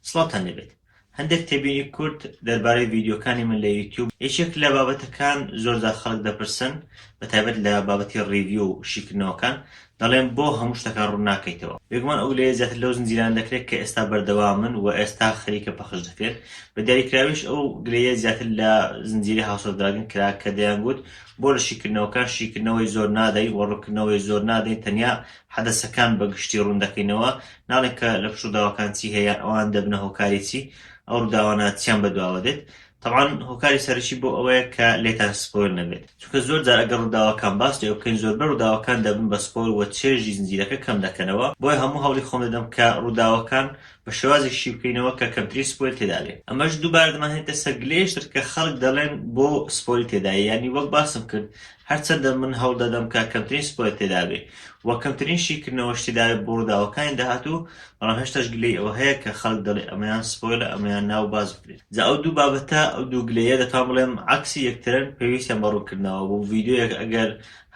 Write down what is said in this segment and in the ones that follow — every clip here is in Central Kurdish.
سڵاتان لەبێت. هەندێک تێبینی کورد دەربارەی ڤیدیۆکانی من لە یوتیوب یەکێک لە بابەتەکان زۆرجار خەڵک دەپرسن بەتایبەت لە بابەتی ڕیڤیو و شیکردنەوەکان دەڵێن بۆ هەموو شتەکان ڕوون ناکەیتەوە. بێگومان ئەو لێیە زیاتر لەو زنجیران دەکرێت کە ئێستا بەردەوامن و ئێستا خەریکە پەخش دەکرێت. بە دیاریکراویش ئەو گلەیە زیاتر لە زنجیری هاوس ئۆف دراگن کرا کە دەیانگوت بۆ لە شیکردنەوەکان شیکردنەوەی زۆر نادەی وەڕووکردنەوەی زۆر نادەی تەنیا حەدەسەکان بە گشتی ڕوون دەکەینەوە ناڵێن کە لە پشووداوەکان چی هەیە ئەوان دەبنە هۆکاری چی ئەو ڕووداوانە چیان بەدواوە دێت. طبعا هۆکاری سەرەکی بۆ ئەوەیە کە لێتان سپۆیل نەبێت چونکە زۆر جار ئەگەر ڕووداوەکان باس لێ بکەین زۆربەی ڕووداوەکان دەبن بە سپۆیل و چێژی زنجیرەکە کەم دەکەنەوە. بۆیە هەموو هەوڵی خۆم دەدەم کە ڕووداوەکان بە شێوازێکی بکەینەوە کە کەمتری سپۆیل تێدا بێت. ئەمەش دووبارە دەمانێتە سەر گلەیەشتر کە خەڵک دەڵێن بۆ سپۆیل تێدایە، یعنی وەک باسم کرد هەرچەندە من هەوڵ دەدەم کە کەمترین سپۆیل تێدا بێت و کەمترین شیکردنەوەش تێدا بێت بۆ ڕووداوەکانی داهاتوو، بەڵام هێشتاش گلەی ئەوە هەیە کە خەڵک دەڵێ ئەمەیان سپۆیلە ئەمەیان ناو باز بکرێت. جا ئەو دوو بابەتە ئەو دوو گلەیە دەتوان بڵێم عەکسی یەکترن پێویستیان بە ڕوونکردنەوە بوو. ڤیدیۆیەک ئەگەر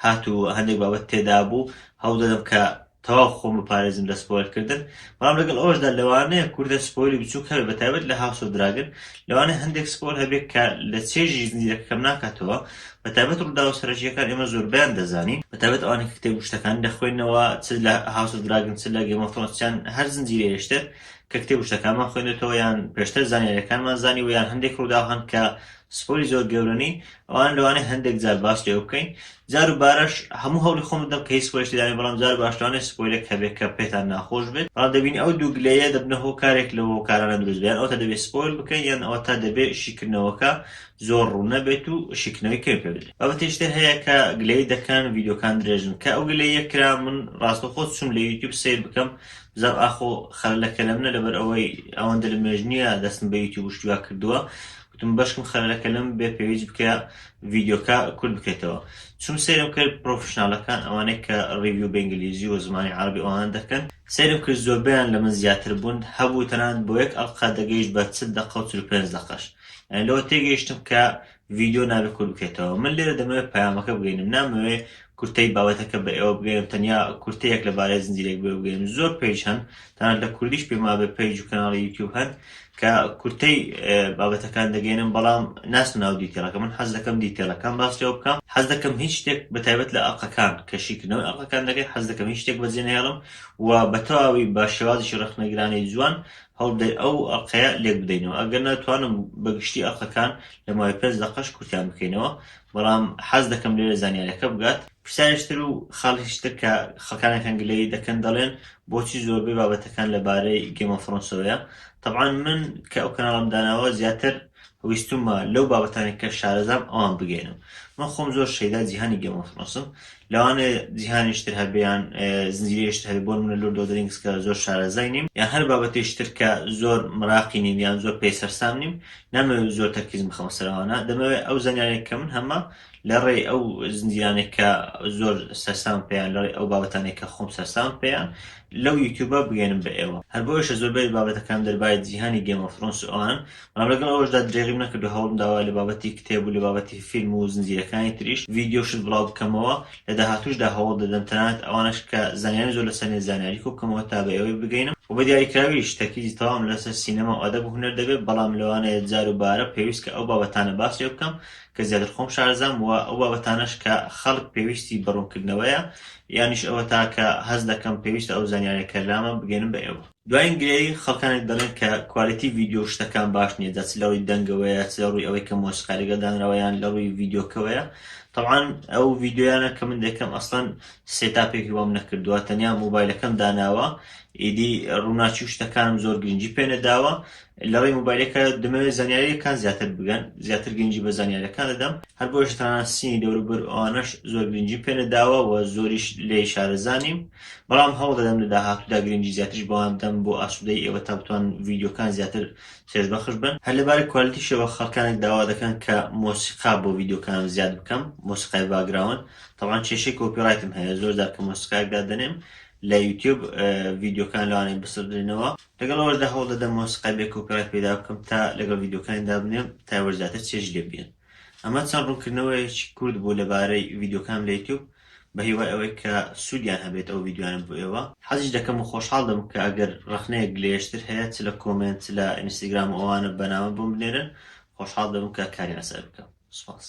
هاتوو هەندێک بابەت تێدا بوو هەوڵ دەدەم کە تەواو خۆم بپارێزم لە سپۆیلکردن، بەڵام لەگەڵ ئەوەشدا لەوانەیە کوردە سپۆیلی بچووک هەبێت بەتایبەت لە هاوس ئۆف دراگن لەوانەیە هەندێک سپۆیل هەبێت کە لە چێژی زنجیرەکە کەم ناکاتەوە. بەتایبەت ڕووداوە سەرەکیەکان ئێمە زۆربیان دەزانین، بەتایبەت ئەوانەی کە کتێب شتەکان دەخوێنەوە چ لە هاوس ئۆف دراگن چ لە گێم ئۆف ترۆنز چیان هەر زنجیرەیەشتر کە کتێب شتەکانمان خوێنێتەوە یان پێشتر زانیاریەکانمان زانی و یان هەندێک ڕووداو هەن کە سپۆیلی زۆر گەورەنی ئەوان لەوانەیە هەندێک جار باس لێ بکەین. جار و بارەش هەموو هەوڵی خۆم دەدەم کە هیچ سپۆیلێک تێدا، بەڵام جار باش لەوانەیە سپۆیلێک هەبێت کە پێتان ناخۆش بێت. بەڵام دەبینی ئەو دوو گلەیە دەبنە هۆکارێک لەو هۆکارانە دروست بێت، ئەوەتە دەبێت سپۆیل بکەین یان ئەوەتە دەبێت شیکردنەوەکە زۆر ڕوو نەبێت و شیکردنەوەی کەم پێ بدرێت. بابەتێشتر هەیە کە گلەی دەکەن ڤیدیۆکان درێژن کە ئەو گلەیە کرا من ڕاستەوخۆ چوم لە یوتیوب سیر بکەم بزانم ئاخۆ خەلەلەکە لە منە لەبەر ئەوەی ئەوەندە لە مێژنیە دەستم بە یوتیوب شتوا کردووە وتم بەشکم خەلەلەکە لەم بێ پێویست بکە ڤیدیۆکە کورد بکەیتەوە. چوم سێرم کرد پرۆفشناڵەکان ئەوانەی کە ڕیڤیو بە ئینگلیزی و زمانی عەرەبی ئەوان دەکەن، سێرم کرد زۆربیان لە من زیاتر بوون، هەبوو تەنانەت بۆ یەک ئەڵقا دەگەیشت بە 40 دقە و 45 دقەش، یعنی لەوە تێگەیشتم کە ڤیدیۆ نابێت کورد بکەیتەوە. من لێرە دەمەوێت پەیامەکە بگەینم، نامەوێت کورتەی بابەتەکە بە ئێوە بگەینم تەنیا کورتەیەک لەبارەی زنجیرێک بگەینم. زۆر پێیج هەن تەنانەت لە کوردیش پێم وابێ پێیج و کەناڵی یوتیوب هەن کە کورتەی بابەتەکان دەگەینم، بەڵام ناچم ناو دیتێڵەکە. من حەز دەکەم دیتێڵەکان باس لێ بکەم، حەز دەکەم هیچ شتێک بەتایبەت لە ئەڵقەکان کە شیکردنەوەی ئەڵقەکان دەکەین حەز دەکەم هیچ شتێک بەجێ نەهێڵم و بە تەواوی بە شێوازێکی ڕخنەگرانی جوان هەوڵ بدەین ئەو ئەڵقەیە لێک بدەینەوە. ئەگەر ناتوانم بە گشتی ئەڵقەکان لە ماوەی 5 دقەش کورتیان بکەینەوە، بەڵام حەز دەکەم لێرە زانیاریەکە بگات. پرسیارشتر و خاڵیشتر کە خەڵکانێکان گلەیی دەکەن دەڵێن بۆچی زۆربەی بابەتەکان لەبارەی گێم ئۆف ترۆنزەوەیە. طبعا من کە ئەو کەناڵم داناوە زیاتر ویستومە لەو بابەتانێک کە شارەزام ئەوان بگەینم. من خۆم زۆر شەیدا جیهانی گێم ئۆف ترۆنزم، لەوانەیە جیهانیشتر هەبێیان زنجیرەیەشتر هەبێ بۆ منە لۆرد ئۆف دە ڕینگز کە زۆر شارەزای نیم، یان هەر بابەتێشتر کە زۆر مراقی نیم یان زۆر پێی سەرسام نیم، نامەوێت زۆر تەرکیزم بخەمە سەر ئەوانە. دەمەوێت ئەو زانیاریێک کە من هەمە لە ڕێی ئەو زنجیرانێک کە زۆر سەرسام پێیان، لە ڕێی ئەو بابەتانێک کە خۆم سەرسام پێیان لەو یوتیوبە بگەێنم بە ئێوە. هەر بۆیشە زۆربەی بابەتەکان دەربارەی جیهانی گێم ئۆف ترۆنز ئەوان، بەڵام لەگەڵ ئەوەشدا درێغیم نەکردو هەوڵم داوا لە بابەتی کتێب و لە بابەتی فیلم و زنجیرەکانی تریش ڤیدیۆشت بڵاو بکەمەوە. لە داهاتووشدا هەوڵ دەدەم تەنانەت ئەوانش کە زانیاری زۆر لەسەر زانیاری کۆبکەمەوە تا بە ئێوەی بگەینم و بە دیاریکراویش تەرکیزی تەواوم لەسەر سینەما و ئەدەب و هونەر دەبێت، بەڵام لەوانەیە جار و بارە پێویست کە ئەو بابەتانە باس لێ بکەم کە زیاتر خۆم شارەزام و ئەو بابەتانەش کە خەڵک پێویستی بەڕوونکردنەوەیە، یانیش ئەوە تا کە هەز دەکەم پێویستە ئەو زانیاریەکە لامە بگەێنم بە ئێوە. دوایین گرێی خەڵکانێک دەڵێن کە کوالیتی ڤیدیۆ شتەکان باش نییە، جا چ لە ڕووی دەنگەوەیە چ لە ڕووی ئەوەی کە مۆسیقاریگە دانراوە یان لە ڕووی ڤیدیۆکەوەیە. طبعا ئەو ڤیدیۆیانە کە من دەکەم ئەسڵەن سێتاپێکی وام نەکردووە، تەنیا مۆبایلەکەم داناوە، ئیدی ڕووناچی و شتەکانم زۆر گرنگی پێ نەداوە. لە ڕێی مۆبایلەکە دەمەوێت زانیاریەکان زیاتر بگەن، زیاتر گرنگی بە زانیاریەکان دەدەم، هەر بۆیش تەنانەت سینی دەوروبەر ئەوانەش زۆر گرنگی پێ نەداوە و زۆریش لێی شارەزانیم، بەڵام هەوڵ دەدەم لە داهاتوودا گرنگی زیاتریش بەوان بدەم بۆ ئاسوودەی ئێوە تا بتوان ڤیدیۆکان زیاتر سێزبەخش بن. هەر لەبارەی کوالیتیشەوە خەڵکانێک داوا دەکەن کە مۆسیقا بۆ ڤیدیۆکانم زیاد بکەم، مۆسیقای باگراوند. طبعا کێشەی کۆپیڕایتم هەیە، زۆر جار کە مۆسیقایەک دادەنێم لە یوتیوب ڤیدیۆکان لەوانەیە بسەردرێنەوە، لەگەڵ ئەوەشدا هەوڵ دەدەم مۆسیقای بێ کۆپیڕایت پێدا بکەم تا لەگەڵ ڤیدیۆکانی دابنێم تا وەرزیاتر چێژ لێ بێن. ئەمە چەند ڕوونکردنەوەیەکی کورد بوو لەبارەی ڤیدیۆکان لە یوتیوب بە هیوای ئەوەی کە سوودیان هەبێت ئەو ڤیدیۆیانە بۆ ئێوە. حەزیش دەکەم و خۆشحاڵ دەبم کە ئەگەر ڕخنەیەک لێشتر هەیە چ لە کۆمنت لە ئینستاگرام و ئەوانە بەنامە بۆم بنێرن، خۆشحاڵ دەبم کە کاریان لەسەر بکەم. سوپاس.